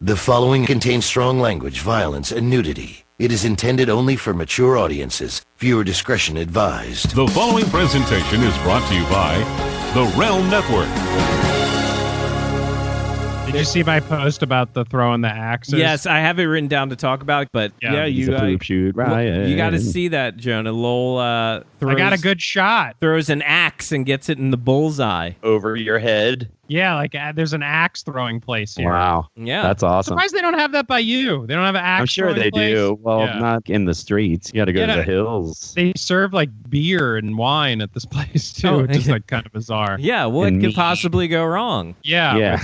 The following contains strong language, violence, and nudity. It is intended only for mature audiences. Viewer discretion advised. The following presentation is brought to you by the Realm Network. Did you see my post about the throwing the axes? Yes, I have it written down to talk about, but you got to see that, Jonah. Lowell I got a good shot. Throws an axe and gets it in the bullseye. Over your head. Yeah, like there's an axe throwing place here. Wow. Yeah. That's awesome. I'm surprised they don't have that by you. They don't have an axe. I'm sure they do. Well, not in the streets. You got to go to the hills. They serve like beer and wine at this place too, which is like kind of bizarre. Yeah, what could possibly go wrong? Yeah.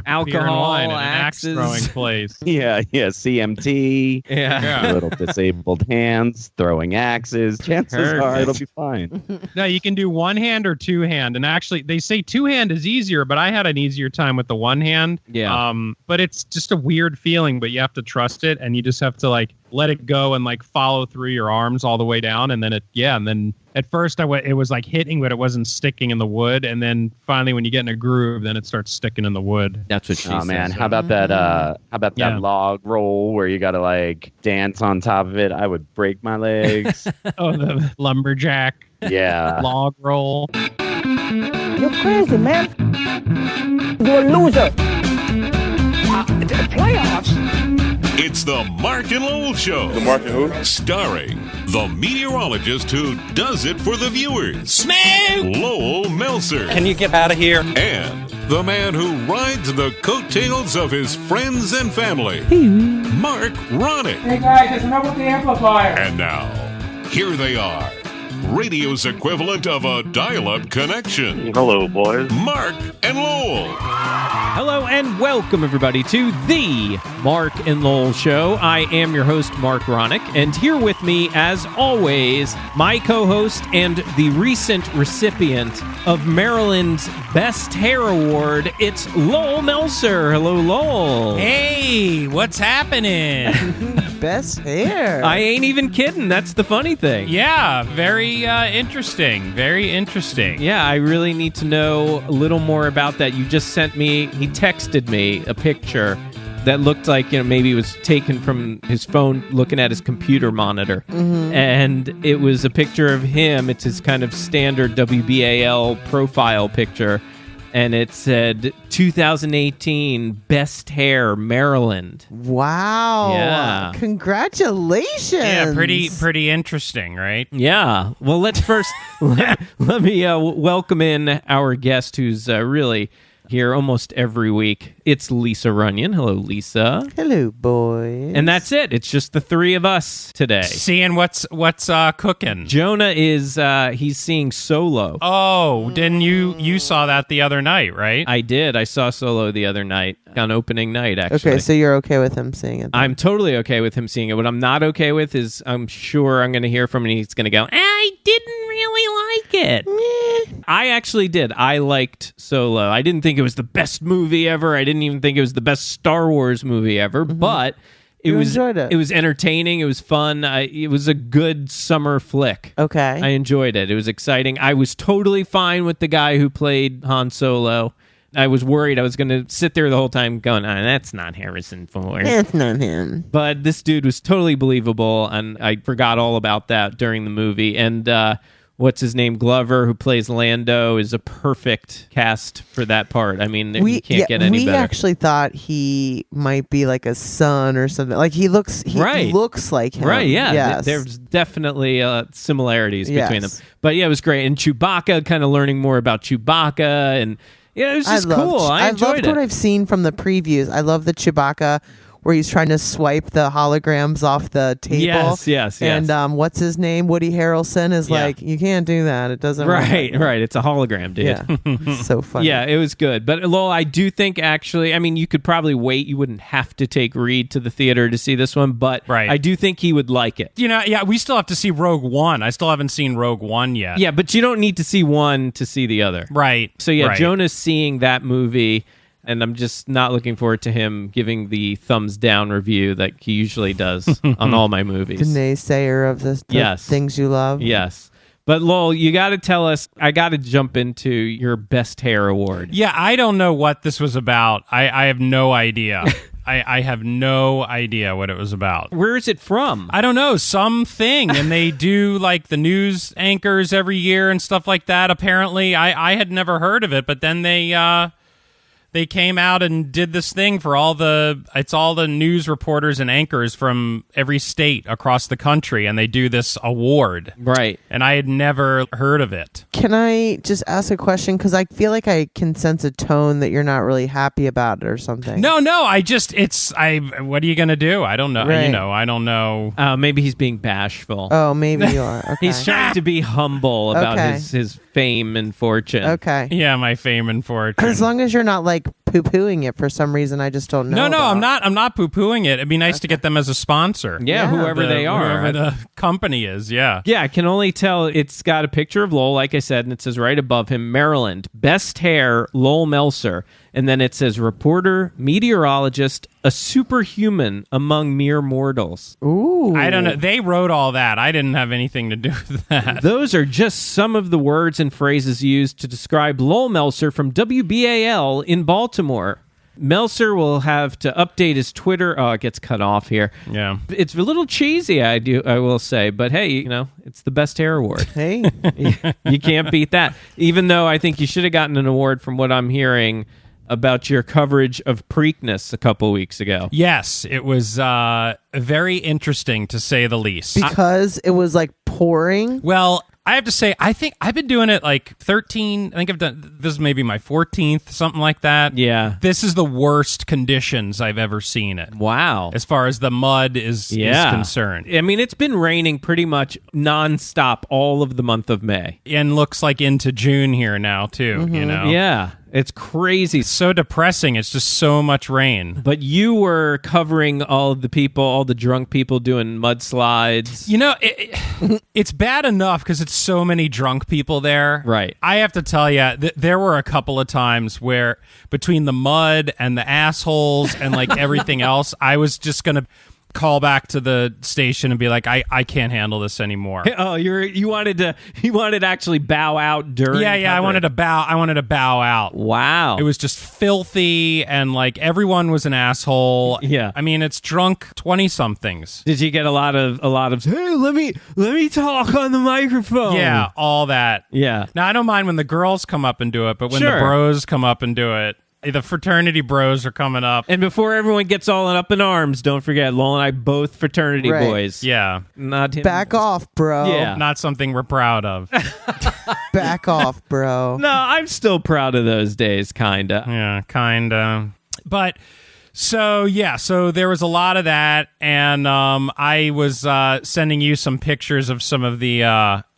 Alcohol, wine, axes. An axe throwing place. Yeah, CMT. Yeah. Little disabled hands throwing axes. Chances are it'll be fine. No, you can do one hand or two hand, and actually they say two hand is easier, but I had an easier time with the one hand. Yeah. But it's just a weird feeling, but you have to trust it, and you just have to like let it go and like follow through your arms all the way down, and then and then at first it was like hitting, but it wasn't sticking in the wood, and then finally when you get in a groove, then it starts sticking in the wood. That's what she says. Oh man, how about that? How about that log roll where you got to like dance on top of it? I would break my legs. Oh, the lumberjack. Yeah. Log roll. You're crazy, man. You're a loser. Playoffs? It's the Marc and Lowell Show. The Marc and who? Starring the meteorologist who does it for the viewers. Smoke! Lowell Melser. Can you get out of here? And the man who rides the coattails of his friends and family. Marc Ronick. Hey guys, it's enough with the amplifier. And now, here they are. Radio's equivalent of a dial-up connection. Hello, boys. Marc and Lowell. Hello and welcome, everybody, to the Marc and Lowell Show. I am your host, Marc Ronick, and here with me, as always, my co-host and the recent recipient of Maryland's Best Hair Award, it's Lowell Melser. Hello, Lowell. Hey, what's happening? Best hair. I ain't even kidding. That's the funny thing. Yeah, very interesting. Very interesting. Yeah, I really need to know a little more about that. You just sent me, he texted me a picture that looked like, maybe it was taken from his phone looking at his computer monitor. Mm-hmm. And it was a picture of him. It's his kind of standard WBAL profile picture. And it said 2018 Best Hair Maryland. Wow. Yeah. Congratulations. Yeah, pretty interesting, right? Yeah. Well, let's first let me welcome in our guest who's really here almost every week. It's Lisa Runyon. Hello, Lisa. Hello, boys. And that's it. It's just the three of us today. Seeing what's cooking. Jonah is he's seeing Solo. Oh, didn't you saw that the other night, right? I did. I saw Solo the other night on opening night, actually. Okay, so you're okay with him seeing it then? I'm totally okay with him seeing it. What I'm not okay with is I'm sure I'm going to hear from him and he's going to go, I didn't really like it. I actually did. I liked Solo. I didn't think it was the best movie ever. I didn't even think it was the best Star Wars movie ever, but enjoyed it. It was entertaining. It was fun. It was a good summer flick. Okay. I enjoyed it. It was exciting. I was totally fine with the guy who played Han Solo. I was worried I was going to sit there the whole time going, that's not Harrison Ford. That's not him. But this dude was totally believable, and I forgot all about that during the movie. And what's his name? Glover, who plays Lando, is a perfect cast for that part. I mean, you can't get any better. We actually thought he might be like a son or something. Like he looks like him. Right, yeah. Yes. There's definitely similarities between them. But yeah, it was great. And Chewbacca, kind of learning more about Chewbacca, and yeah, it was just cool. I enjoyed it. What I've seen from the previews. I love the Chewbacca where he's trying to swipe the holograms off the table. Yes. And what's his name? Woody Harrelson is like, you can't do that. It doesn't work. Right. It's a hologram, dude. Yeah. It's so funny. Yeah, it was good. But Lowell, I do think actually, I mean, you could probably wait. You wouldn't have to take Reed to the theater to see this one, but I do think he would like it. We still have to see Rogue One. I still haven't seen Rogue One yet. Yeah, but you don't need to see one to see the other. Right. So Jonah's seeing that movie. And I'm just not looking forward to him giving the thumbs down review that he usually does on all my movies. The naysayer of the things you love. Yes. But Lowell, you got to tell us, I got to jump into your Best Hair Award. Yeah, I don't know what this was about. I have no idea. I have no idea what it was about. Where is it from? I don't know, something. And they do like the news anchors every year and stuff like that. Apparently, I had never heard of it, but then they came out and did this thing for all the news reporters and anchors from every state across the country, and they do this award. Right. And I had never heard of it. Can I just ask a question? Because I feel like I can sense a tone that you're not really happy about it or something. No, what are you going to do? I don't know. Right. I don't know. Maybe he's being bashful. Oh, maybe you are. Okay. He's trying to be humble about Okay. his fame and fortune. Okay. Yeah, my fame and fortune. As long as you're not like poo-pooing it for some reason, I just don't know. No, about. I'm not poo-pooing it. It'd be nice to get them as a sponsor. Yeah, whoever they are. Whoever the company is, yeah. Yeah, I can only tell it's got a picture of Lowell, like I said, and it says right above him, Maryland, best hair, Lowell Melser. And then it says reporter, meteorologist, a superhuman among mere mortals. Ooh. I don't know. They wrote all that. I didn't have anything to do with that. Those are just some of the words and phrases used to describe Lowell Melser from WBAL in Baltimore. Melser will have to update his Twitter. Oh, it gets cut off here. Yeah. It's a little cheesy, I will say, but hey, it's the best hair award. Hey. You can't beat that. Even though I think you should have gotten an award from what I'm hearing about your coverage of Preakness a couple weeks ago. Yes, it was very interesting, to say the least. Because it was like pouring. Well, I have to say, I think I've been doing it like 13. I think I've done, this is maybe my 14th, something like that. Yeah. This is the worst conditions I've ever seen it. Wow. As far as the mud is concerned. I mean, it's been raining pretty much nonstop all of the month of May. And looks like into June here now, too, Yeah. It's crazy. It's so depressing. It's just so much rain. But you were covering all of the people, all the drunk people doing mudslides. It's bad enough because it's so many drunk people there. Right. I have to tell you, there were a couple of times where between the mud and the assholes and like everything else, I was just going to call back to the station and be like, I can't handle this anymore. Oh, you wanted to actually bow out during. Yeah, I wanted to bow out. Wow. It was just filthy and like everyone was an asshole. Yeah. I mean, it's drunk 20-somethings. Did you get a lot of hey, let me talk on the microphone? Yeah, all that. Yeah. Now I don't mind when the girls come up and do it, but when the bros come up and do it, the fraternity bros are coming up. And before everyone gets all up in arms, don't forget, Lowell and I both fraternity boys. Yeah. Not him. Back off, bro. Yeah. Not something we're proud of. Back off, bro. No, I'm still proud of those days, kinda. Yeah, kinda. But so there was a lot of that, and I was sending you some pictures of some of the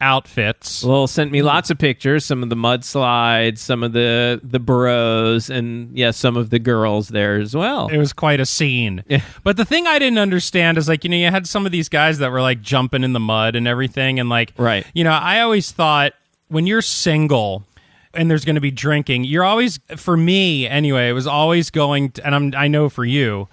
outfits. Lowell sent me lots of pictures, some of the mudslides, some of the bros, and some of the girls there as well. It was quite a scene. Yeah. But the thing I didn't understand is like, you had some of these guys that were like jumping in the mud and everything, and like, right. I always thought when you're single and there's going to be drinking, you're always, for me anyway, it was always going to, and I know for you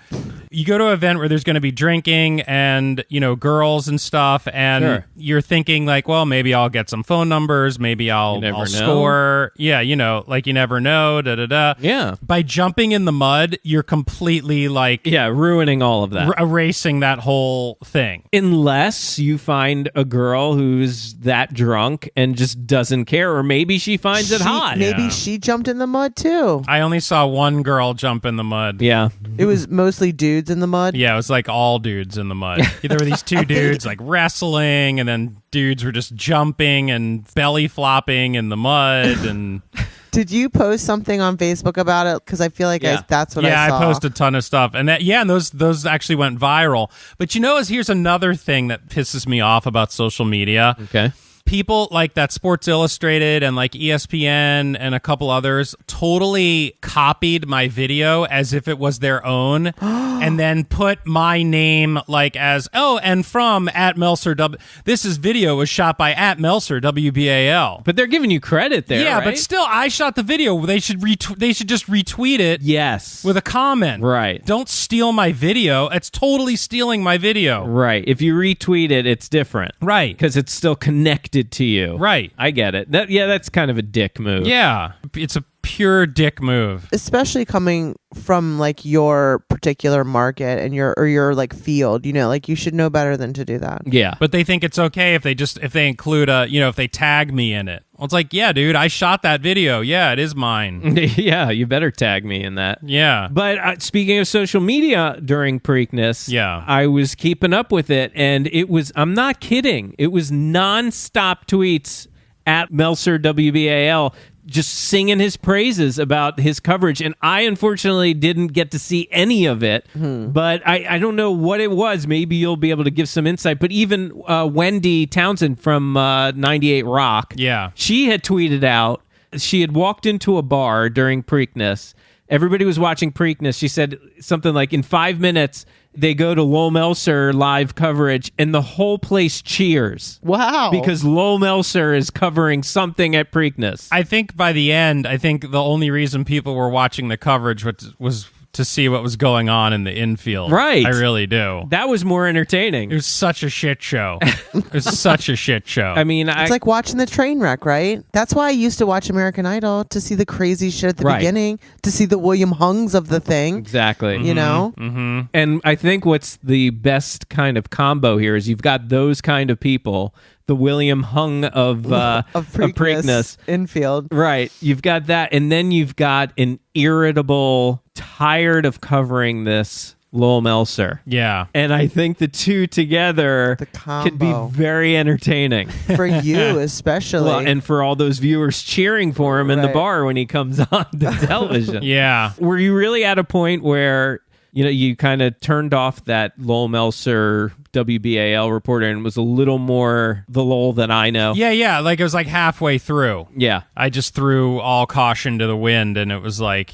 go to an event where there's going to be drinking and, girls and stuff, and you're thinking like, well, maybe I'll get some phone numbers, maybe I'll score. Yeah, like you never know, da-da-da. Yeah. By jumping in the mud, you're completely like... Yeah, ruining all of that. Erasing that whole thing. Unless you find a girl who's that drunk and just doesn't care, or maybe she finds it hot. Maybe she jumped in the mud too. I only saw one girl jump in the mud. Yeah. It was mostly dudes in the mud. Yeah, it was like all dudes in the mud. There were these two dudes like wrestling, and then dudes were just jumping and belly flopping in the mud. And did you post something on Facebook about it? Because I feel like that's what I saw. Yeah, I posted a ton of stuff, and and those actually went viral. But here's another thing that pisses me off about social media. Okay. People like that Sports Illustrated and like ESPN and a couple others totally copied my video as if it was their own and then put my name like as, and from @Melser. This video was shot by @Melser WBAL. But they're giving you credit there, Yeah, right? but still, I shot the video. They should just retweet it. Yes. With a comment. Right. Don't steal my video. It's totally stealing my video. Right. If you retweet it, it's different. Right. Because it's still connected to you. Right. I get it. That's kind of a dick move. Yeah. It's a pure dick move. Especially coming from like your particular market and your like field, like you should know better than to do that. Yeah. But they think it's okay if they include if they tag me in it. Well, it's like, yeah, dude, I shot that video. Yeah, it is mine. Yeah, you better tag me in that. Yeah. But speaking of social media during Preakness, yeah, I was keeping up with it, and I'm not kidding, it was nonstop tweets at Meltzer WBAL just singing his praises about his coverage. And I unfortunately didn't get to see any of it, but I don't know what it was. Maybe you'll be able to give some insight. But even Wendy Townsend from 98 Rock, she had tweeted out, she had walked into a bar during Preakness. Everybody was watching Preakness. She said something like, in 5 minutes, they go to Lowell Meltzer live coverage, and the whole place cheers. Wow. Because Lowell Meltzer is covering something at Preakness. I think by the end, the only reason people were watching the coverage was to see what was going on in the infield. Right. I really do. That was more entertaining. It was such a shit show. It was such a shit show. I mean, it's like watching the train wreck, right? That's why I used to watch American Idol, to see the crazy shit at the beginning, to see the William Hungs of the thing. Exactly. You know? Mm-hmm. And I think what's the best kind of combo here is you've got those kind of people, the William Hung of Preakness infield. Right. You've got that. And then you've got an irritable, tired of covering this Lowell Meltzer. Yeah. And I think the two together could be very entertaining. For you, especially. Well, and for all those viewers cheering for him in the bar when he comes on the television. Yeah. Were you really at a point where you kind of turned off that Lowell Meltzer WBAL reporter and was a little more the Lowell that I know? Yeah. Like it was like halfway through. Yeah. I just threw all caution to the wind, and it was like,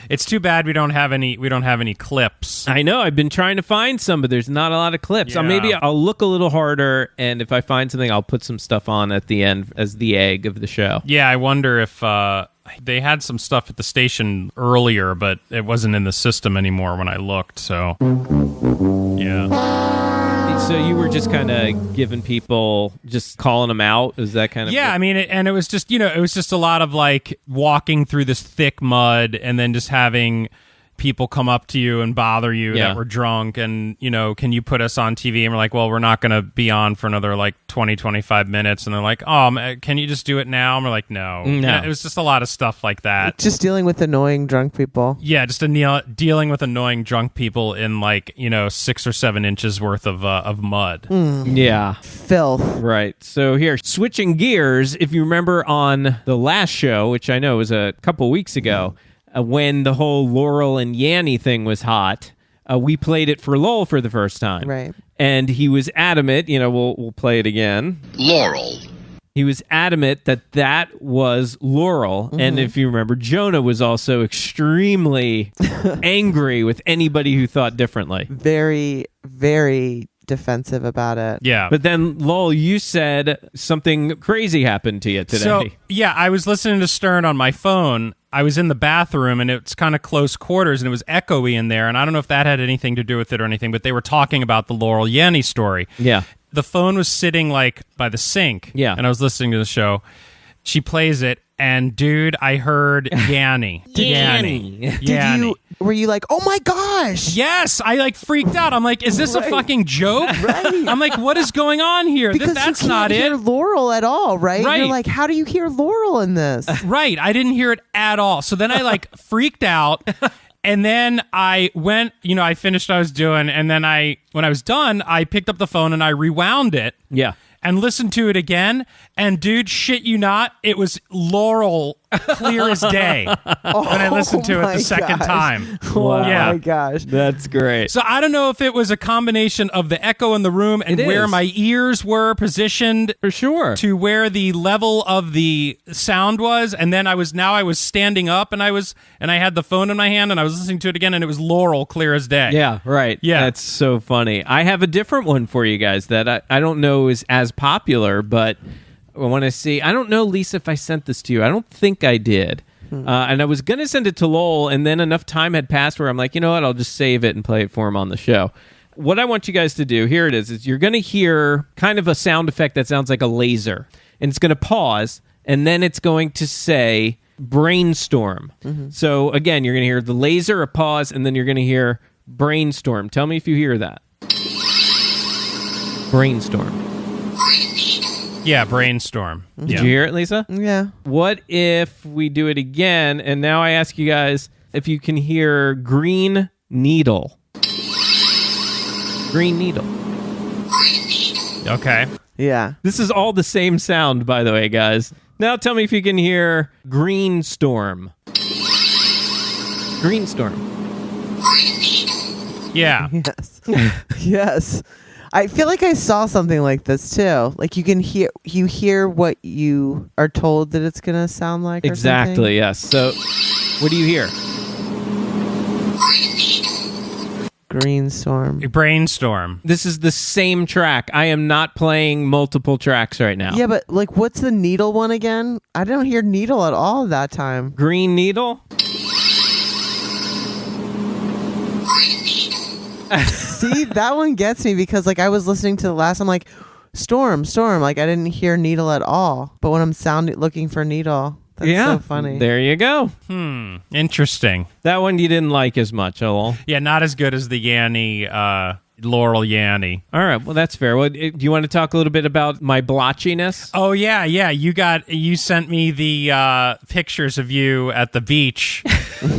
it's too bad we don't have any clips. I know. I've been trying to find some, but there's not a lot of clips. Yeah. Maybe I'll look a little harder, and if I find something, I'll put some stuff on at the end as the egg of the show. Yeah, I wonder if they had some stuff at the station earlier, but it wasn't in the system anymore when I looked. So, yeah. So you were just kind of giving people, just calling them out? Is that kind of... Yeah, I mean, and it was just, it was just a lot of like walking through this thick mud and then just having people come up to you and bother you that were drunk and, can you put us on TV? And we're like, well, we're not going to be on for another like 20, 25 minutes. And they're like, oh, can you just do it now? And we're like, no. It was just a lot of stuff like that. Just dealing with annoying drunk people. Yeah, just dealing with annoying drunk people in like, 6 or 7 inches worth of mud. Yeah. Filth. Right. So here, switching gears, if you remember on the last show, which I know was a couple weeks ago, when the whole Laurel and Yanny thing was hot, we played it for Lowell for the first time. Right. And he was adamant, we'll play it again. Laurel. He was adamant that was Laurel. Mm-hmm. And if you remember, Jonah was also extremely angry with anybody who thought differently. Very, very defensive about it. Yeah. But then, Lowell, you said something crazy happened to you today. So, yeah, I was listening to Stern on my phone. I was in the bathroom, and it's kind of close quarters, and it was echoey in there, and I don't know if that had anything to do with it or anything, but they were talking about the Laurel Yanny story. Yeah. The phone was sitting, like, by the sink. Yeah. And I was listening to the show. She plays it, and, dude, I heard Yanny. Yanny. Were you like, oh my gosh? Yes, I like freaked out. I'm like, is this a fucking joke? Right. I'm like, what is going on here? Because that's you can't not hear it. Laurel at all, right? Right. You're like, how do you hear Laurel in this? Right. I didn't hear it at all. So then I like freaked out. And then I went, I finished what I was doing. And then when I was done, I picked up the phone and I rewound it. Yeah. And listened to it again. And dude, shit you not, it was Laurel clear as day when I listened to it the second time. Oh yeah. my gosh. That's great. So I don't know if it was a combination of the echo in the room and where my ears were positioned for sure to where the level of the sound was, and then I was standing up and I had the phone in my hand and I was listening to it again and it was Laurel clear as day. Yeah, right. Yeah. That's so funny. I have a different one for you guys that I don't know is as popular, but I want to see. I don't know, Lisa, if I sent this to you. I don't think I did. And I was going to send it to Lowell, and then enough time had passed where I'm like, you know what? I'll just save it and play it for him on the show. What I want you guys to do, here it is you're going to hear kind of a sound effect that sounds like a laser. And it's going to pause, and then it's going to say brainstorm. So again, you're going to hear the laser, a pause, and then you're going to hear brainstorm. Tell me if you hear that. Brainstorm. Yeah, brainstorm. Did you hear it, Lisa? Yeah. What if we do it again, and now I ask you guys if you can hear green needle. Green needle. Okay. Yeah. This is all the same sound, by the way, guys. Now tell me if you can hear green storm. Green storm. Yeah. Yes. Yes. I feel like I saw something like this too. Like you hear what you are told that it's gonna sound like. Exactly. Yes. So, what do you hear? Brainstorm. This is the same track. I am not playing multiple tracks right now. Yeah, but like, what's the needle one again? I don't hear needle at all that time. Green needle. See, that one gets me because like I was listening to the last. I'm like, storm. Like I didn't hear needle at all. But when I'm looking for needle, that's so funny. There you go. Interesting. That one you didn't like as much, Lowell. Yeah, not as good as the Yanny, Laurel Yanny. All right, well that's fair. Well, do you want to talk a little bit about my blotchiness? Oh yeah. You sent me the pictures of you at the beach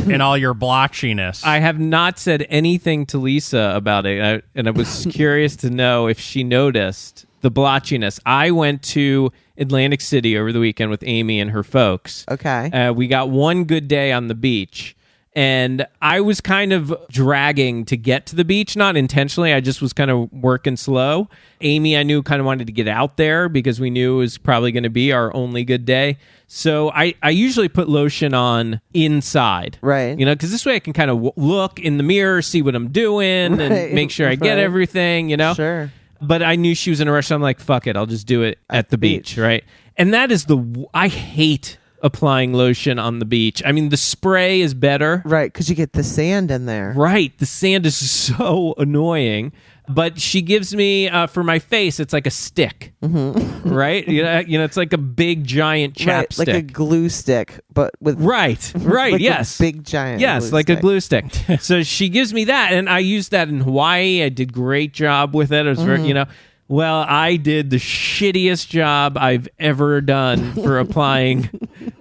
in all your blotchiness. I have not said anything to Lisa about it, and I was curious to know if she noticed the blotchiness. I went to Atlantic City over the weekend with Amy and her folks. Okay. We got one good day on the beach, and I was kind of dragging to get to the beach, not intentionally. I just was kind of working slow. Amy, I knew, kind of wanted to get out there because we knew it was probably going to be our only good day. So I usually put lotion on inside. Right. You know, because this way I can kind of look in the mirror, see what I'm doing, and make sure I get everything, you know? Sure. But I knew she was in a rush, so I'm like, fuck it, I'll just do it at the beach, right? And that is I hate applying lotion on the beach. I mean, the spray is better. Right, because you get the sand in there. Right, the sand is so annoying. But she gives me, for my face, it's like a stick, right? You know, it's like a big, giant chapstick. Right, like a glue stick, but with... Right, like yes. A big, giant Yes, glue like stick. a glue stick. So she gives me that, and I used that in Hawaii. I did great job with it. It was very, you know... Well, I did the shittiest job I've ever done for applying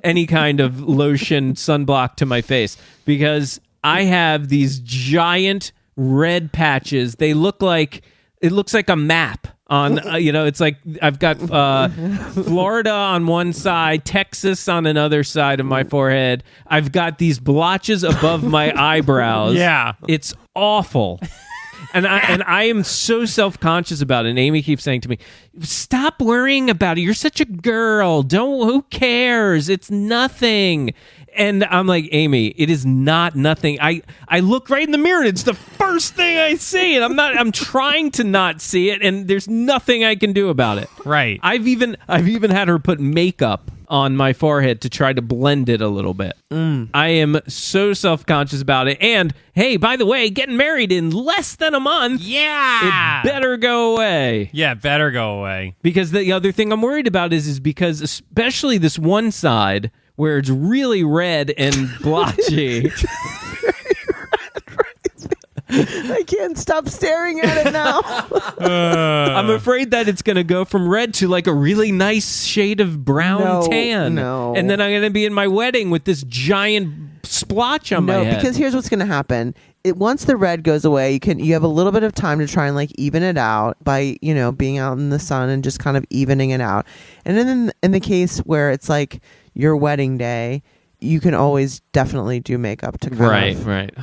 any kind of lotion sunblock to my face because I have these giant red patches. It looks like a map on, it's like I've got Florida on one side, Texas on another side of my forehead. I've got these blotches above my eyebrows. Yeah. It's awful. And I am so self-conscious about it. And Amy keeps saying to me, stop worrying about it. You're such a girl. Who cares? It's nothing. And I'm like, Amy, it is not nothing. I look right in the mirror and it's the first thing I see. And I'm trying to not see it. And there's nothing I can do about it. Right. I've even had her put makeup on my forehead to try to blend it a little bit. I am so self-conscious about it. And hey, by the way, getting married in less than a month. Yeah. It better go away. Yeah, it better go away. Because the other thing I'm worried about is because especially this one side where it's really red and blotchy. I can't stop staring at it now. I'm afraid that it's going to go from red to like a really nice shade of brown tan. No. And then I'm going to be in my wedding with this giant splotch on my head. No, because here's what's going to happen. Once the red goes away, you have a little bit of time to try and like even it out by, being out in the sun and just kind of evening it out. And then in the case where it's like your wedding day, you can always definitely do makeup to kind of Right.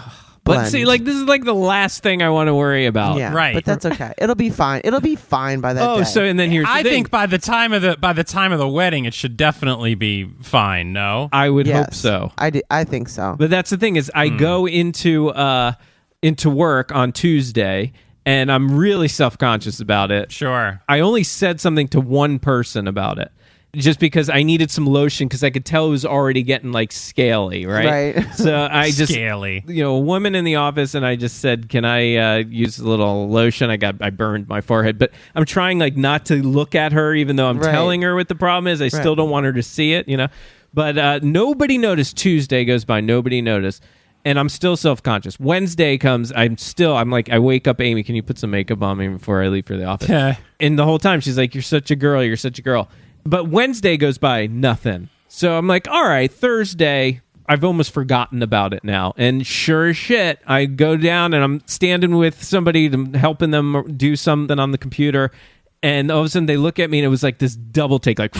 But see, like, this is like the last thing I want to worry about. Yeah, right. But that's okay. It'll be fine. It'll be fine by that day. So and then here's the I thing. think by the time of the wedding, it should definitely be fine. No, I would hope Yes, so. I think so. But that's the thing is, I go into work on Tuesday, and I'm really self-conscious about it. sure. I only said something to one person about it. Just because I needed some lotion because I could tell it was already getting like scaly, right? Right. So I just Scaly. a woman in the office, and I just said, "Can I use a little lotion?" I burned my forehead, but I'm trying like not to look at her, even though I'm Right. telling her what the problem is. I still don't want her to see it, But nobody noticed. Tuesday goes by, nobody noticed. And I'm still self-conscious. Wednesday comes, I'm like, I wake up, Amy, can you put some makeup on me before I leave for the office? And the whole time she's like, you're such a girl. But Wednesday goes by, nothing. So I'm like, all right, Thursday, I've almost forgotten about it now. And sure as shit, I go down and I'm standing with somebody, helping them do something on the computer. And all of a sudden they look at me and it was like this double take, like,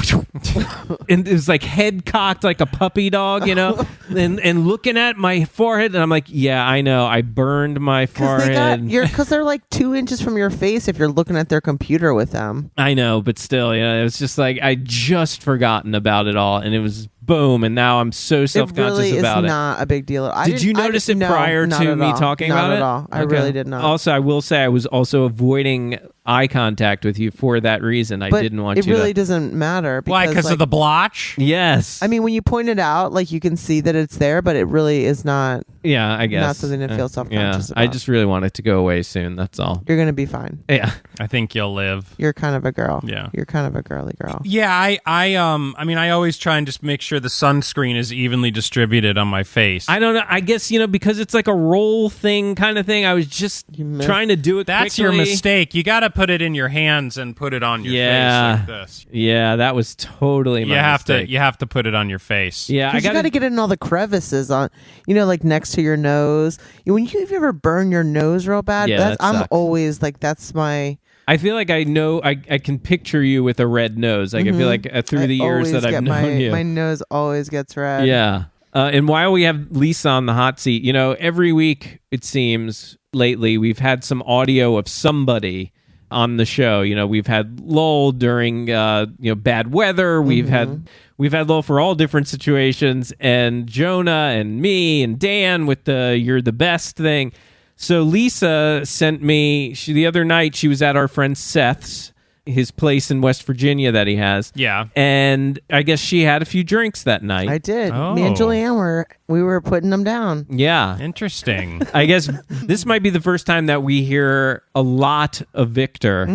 and it was like head cocked like a puppy dog, and looking at my forehead. And I'm like, yeah, I know. I burned my forehead. Because they're like 2 inches from your face if you're looking at their computer with them. I know, but still, it was just like, I just forgotten about it all. And it was boom, and now I'm so self-conscious about it. It really is not a big deal. Did you notice it prior to me talking about it? Not at all. I really did not. Also, I will say I was also avoiding eye contact with you for that reason. I didn't want you to. It really doesn't matter. Why? Because of the blotch? Yes. I mean, when you point it out, like you can see that it's there, but it really is not. Yeah, I guess. Not something to feel self-conscious about. I just really want it to go away soon. That's all. You're going to be fine. Yeah. I think you'll live. You're kind of a girl. Yeah. You're kind of a girly girl. Yeah, I mean, I always try and just make sure the sunscreen is evenly distributed on my face. I don't know. I guess, because it's like a roll thing kind of thing. I was just trying to do it That's quickly. your mistake. You got to put it in your hands and put it on your face like this. Yeah, that was totally my mistake. You have to put it on your face. Yeah, you got to get it in all the crevices on, like next to your nose. When you've ever burned your nose real bad, I'm always like, that's my... I feel like I know I can picture you with a red nose. Like I feel like through the years that I've known you, my nose always gets red. Yeah. And while we have Lisa on the hot seat, every week it seems lately we've had some audio of somebody on the show. We've had Lowell during bad weather. We've had Lowell for all different situations, and Jonah and me and Dan with the "You're the best" thing. So Lisa sent me, the other night she was at our friend Seth's, his place in West Virginia that he has. Yeah. And I guess she had a few drinks that night. I did. Oh. Me and Julianne we were putting them down. Yeah. Interesting. I guess this might be the first time that we hear a lot of Victor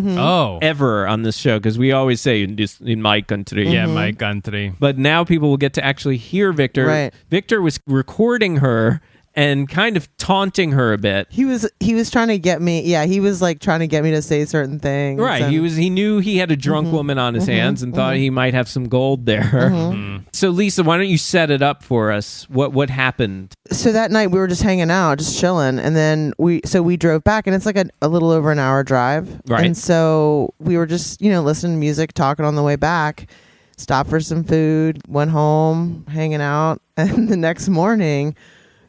ever on this show, because we always say in my country. Yeah, my country. But now people will get to actually hear Victor. Right. Victor was recording her and kind of taunting her a bit. He was trying to get me. Yeah, he was like trying to get me to say certain things. Right. And He knew he had a drunk woman on his hands and thought he might have some gold there. So Lisa, why don't you set it up for us? What happened? So that night we were just hanging out, just chilling, and then we drove back, and it's like a little over an hour drive. Right. And so we were just listening to music, talking on the way back. Stopped for some food, went home, hanging out, and the next morning,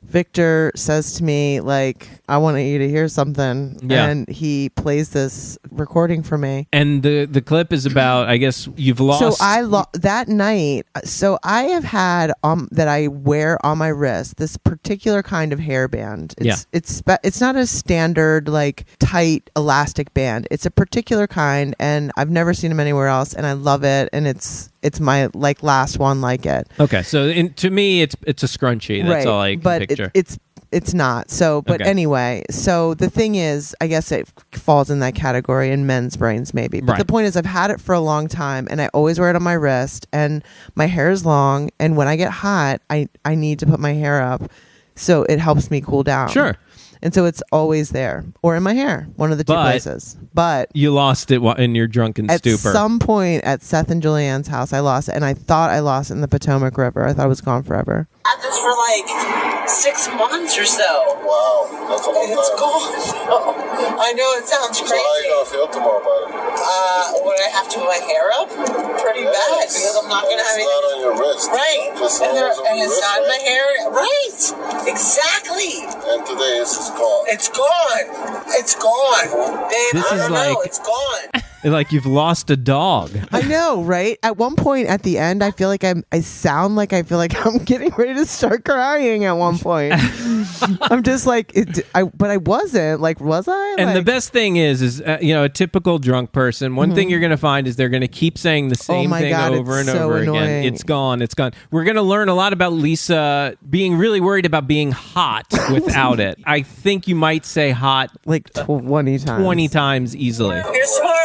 Victor says to me, like, I want you to hear something. Yeah. And he plays this recording for me. And the clip is about, I guess, you've lost. So that night, so I have had that I wear on my wrist, this particular kind of hairband. It's not a standard, like, tight elastic band. It's a particular kind, and I've never seen them anywhere else, and I love it, and it's my like last one like it. Okay, so to me, it's a scrunchie. That's right. all I can picture. It's not. So, but anyway, so the thing is, I guess it falls in that category in men's brains maybe. But the point is, I've had it for a long time, and I always wear it on my wrist, and my hair is long, and when I get hot, I need to put my hair up, so it helps me cool down. Sure. And so it's always there, or in my hair, one of the two places. But you lost it in your drunken stupor. At some point at Seth and Julianne's house, I lost it, and I thought I lost it in the Potomac River. I thought it was gone forever. Had this for like 6 months or so. Wow, that's a long time. It's gone. I know it sounds crazy. So how are you gonna feel tomorrow about it? Would I have to put my hair up? Pretty bad, because I'm not gonna have it. It's not on your wrist. Right. And it's not in my hair. Right. Exactly. And today this is gone. It's gone. It's gone. Dave, This I is don't like- know. It's gone. Like you've lost a dog. I know, right? At one point at the end, I feel like I feel like I'm getting ready to start crying at one point. I'm just like, but I wasn't. Like, was I? And the best thing is a typical drunk person, one thing you're going to find is they're going to keep saying the same thing over and over again. It's gone. It's gone. We're going to learn a lot about Lisa being really worried about being hot without it. I think you might say hot like 20 times. 20 times easily. Here's tomorrow.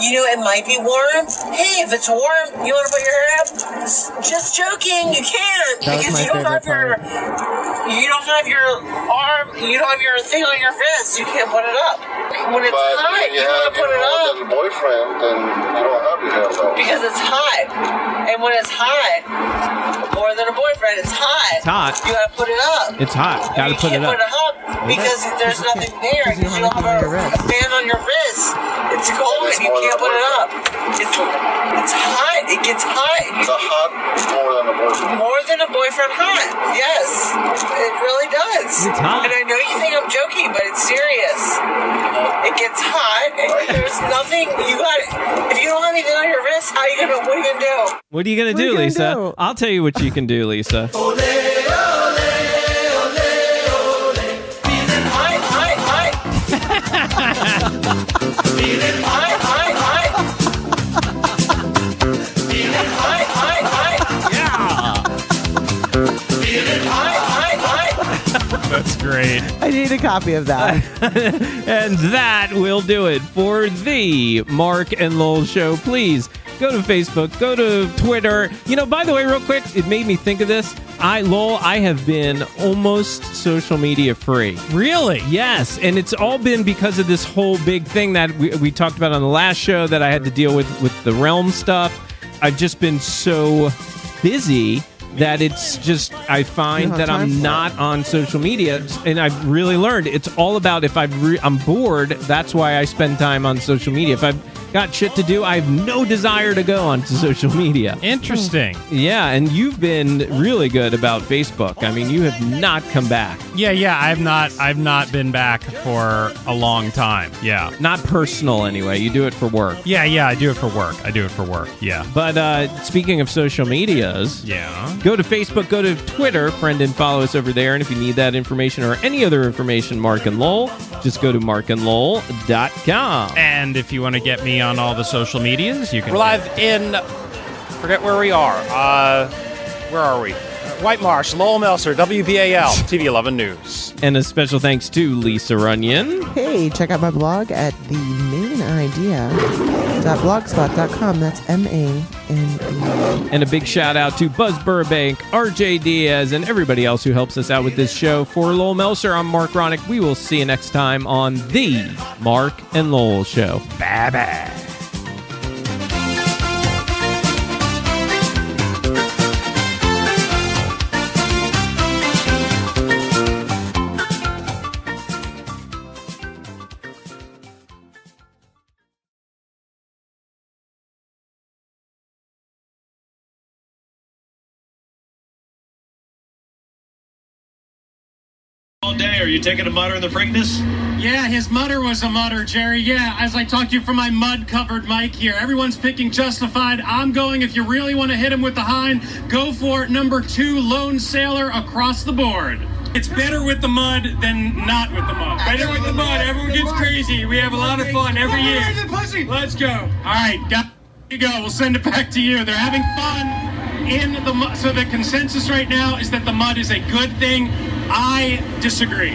It might be warm. Hey, if it's warm, you want to put your hair up? Just joking. You can't That was because my you don't have favorite your arm. You don't have your thing on your wrist. You can't put it up. When it's But hot, when you gotta put it up than a boyfriend, then you don't have your hands up. because it's hot. And when it's hot, more than a boyfriend, it's hot. It's hot. You gotta put it up. It's hot. Gotta put it You up. can't put it up because there's nothing there. Because you don't have a fan on your wrist. It's cold and you can't put it up. It's hot. It gets hot. It's a hot more than a boyfriend. More than a boyfriend hot. Yes. It really does. It's hot. And I know you think I'm joking, but it's serious. It gets hot and there's nothing if you don't have anything on your wrist, what are you gonna do? What are you gonna do, Lisa? I'll tell you what you can do, Lisa. That's great. I need a copy of that. And that will do it for the Mark and Lowell Show. Please go to Facebook, go to Twitter. By the way, real quick, it made me think of this. Lowell, I have been almost social media free. Really? Yes, and it's all been because of this whole big thing that we talked about on the last show that I had to deal with the Realm stuff. I've just been so busy that it's just, I find that I'm not on social media, and I've really learned it's all about if I'm bored, that's why I spend time on social media. If I've got shit to do, I have no desire to go onto social media. Interesting. Yeah, and you've been really good about Facebook. I mean, you have not come back. Yeah, I've not been back for a long time. Yeah. Not personal anyway. You do it for work. Yeah, I do it for work. Yeah. But speaking of social medias, go to Facebook, go to Twitter, friend and follow us over there. And if you need that information or any other information, Mark and Lowell, just go to markandlowell.com. And if you want to get me on all the social medias, you can. We're live in, forget where we are. Where are we? White Marsh, Lowell Melser, WBAL, TV 11 News. And a special thanks to Lisa Runyon. Hey, check out my blog at themainidea.blogspot.com. That's MANE. And a big shout out to Buzz Burbank, RJ Diaz, and everybody else who helps us out with this show. For Lowell Melser, I'm Mark Ronick. We will see you next time on the Mark and Lowell Show. Bye-bye. All day. Are you taking a mutter in the Preakness? Yeah, his mutter was a mutter, Jerry. Yeah, as I talk to you from my mud-covered mic here. Everyone's picking Justified. I'm going, if you really want to hit him with the hind, go for number 2, Lone Sailor, across the board. It's better with the mud than not with the mud. Better with the mud. Everyone gets crazy. We have a lot of fun every year. Let's go. All right, you go. We'll send it back to you. They're having fun in the mud. So the consensus right now is that the mud is a good thing. I disagree.